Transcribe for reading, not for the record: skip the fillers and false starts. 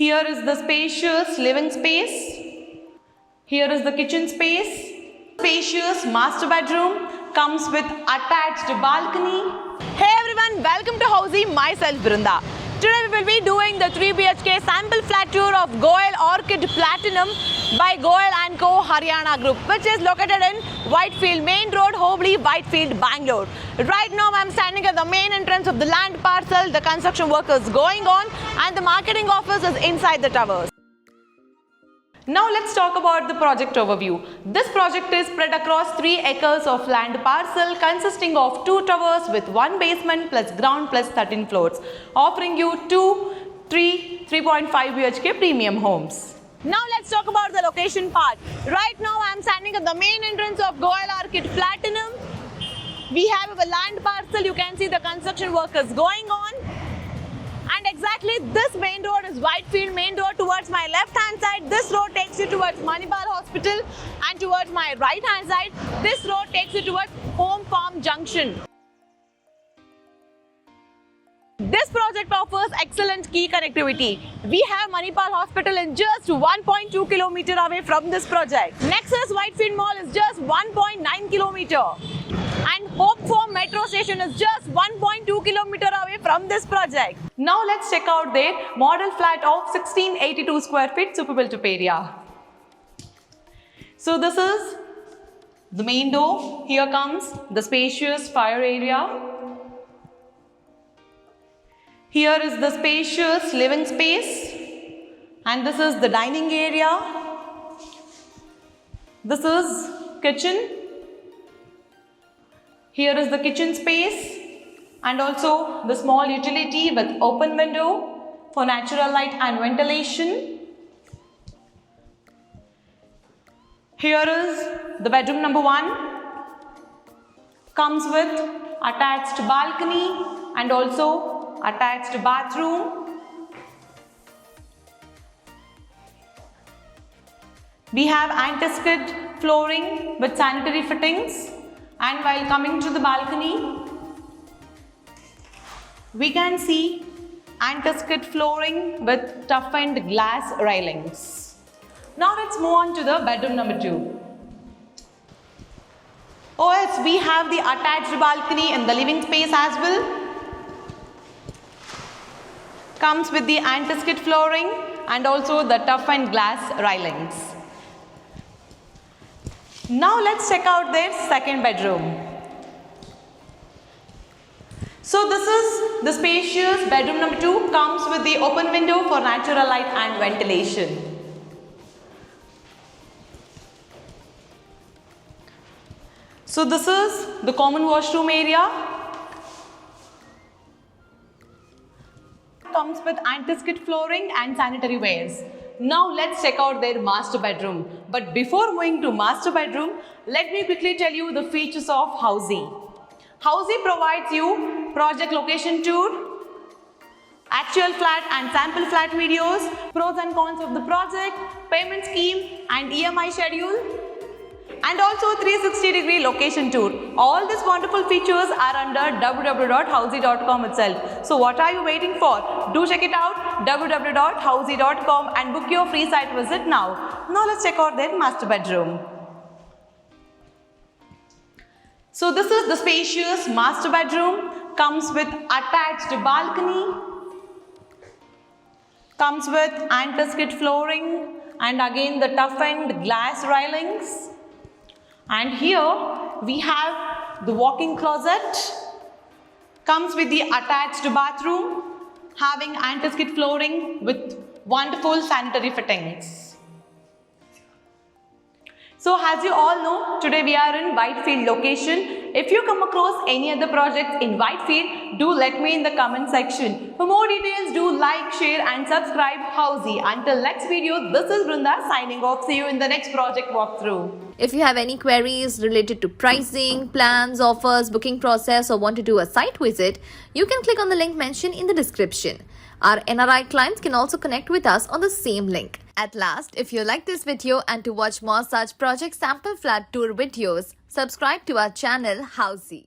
Here is the spacious living space. Here is the kitchen space. Spacious master bedroom comes with attached balcony. Hey everyone, welcome to Housey. Myself Brinda. Today we will be doing the 3 BHK sample flat tour of Goel Orchid Platinum by Goel & Co Haryana Group, which is located in Whitefield Main Road, Hobli, Whitefield, Bangalore. Right now I am standing at the main entrance of the land parcel. The construction work is going on and the marketing office is inside the towers. Now let's talk about the project overview. This project is spread across 3 acres of land parcel consisting of 2 towers with 1 basement plus ground plus 13 floors, offering you 3.5 BHK premium homes. Now let's talk about the location part. Right now I am standing at the main entrance of Goel Orchid Platinum. We have a land parcel. You can see the construction work is going on. And exactly this main road is Whitefield Main Road. Towards my left hand side, this road takes you towards Manipal Hospital, and towards my right hand side, this road takes you towards Home Farm Junction. This project offers excellent key connectivity. We have Manipal Hospital in just 1.2 km away from this project. Nexus Whitefield Mall is just 1.9 km. And Hope Farm Metro Station is just 1.2 km away from this project. Now let's check out their model flat of 1682 square feet super built up area. So this is the main door. Here comes the spacious fire area. Here is the spacious living space, and this is the dining area. This is kitchen. Here is the kitchen space and also the small utility with open window for natural light and ventilation. Here is the bedroom number 1. Comes with attached balcony and also attached bathroom. We have anti-skid flooring with sanitary fittings. And while coming to the balcony, we can see anti-skid flooring with toughened glass railings. Now let's move on to the bedroom number 2. Oh yes, we have the attached balcony in the living space as well. Comes with the anti-skid flooring and also the toughened glass railings. Now let's check out their second bedroom. So this is the spacious bedroom number 2, comes with the open window for natural light and ventilation. So this is the common washroom area. Comes with anti-skid flooring and sanitary wares. Now let's check out their master bedroom. But before moving to master bedroom, let me quickly tell you the features of Housey. Housey provides you project location tour, actual flat and sample flat videos, pros and cons of the project, payment scheme and EMI schedule, and also 360-degree location tour. All these wonderful features are under www.housey.com itself. So what are you waiting for? Do check it out, www.housey.com, and book your free site visit now. Now let's check out their master bedroom. So this is the spacious master bedroom. Comes with attached balcony. Comes with anti-skid flooring and again the toughened glass railings. And here we have the walk-in closet. Comes with the attached bathroom, having anti-skid flooring with wonderful sanitary fittings. So as you all know, today we are in Whitefield location. If you come across any other projects in Whitefield, do let me in the comment section. For more details, do like, share and subscribe Housey. Until next video, this is Brinda signing off. See you in the next project walkthrough. If you have any queries related to pricing, plans, offers, booking process, or want to do a site visit, you can click on the link mentioned in the description. Our NRI clients can also connect with us on the same link. At last, if you like this video and to watch more such project sample flat tour videos, subscribe to our channel Housey.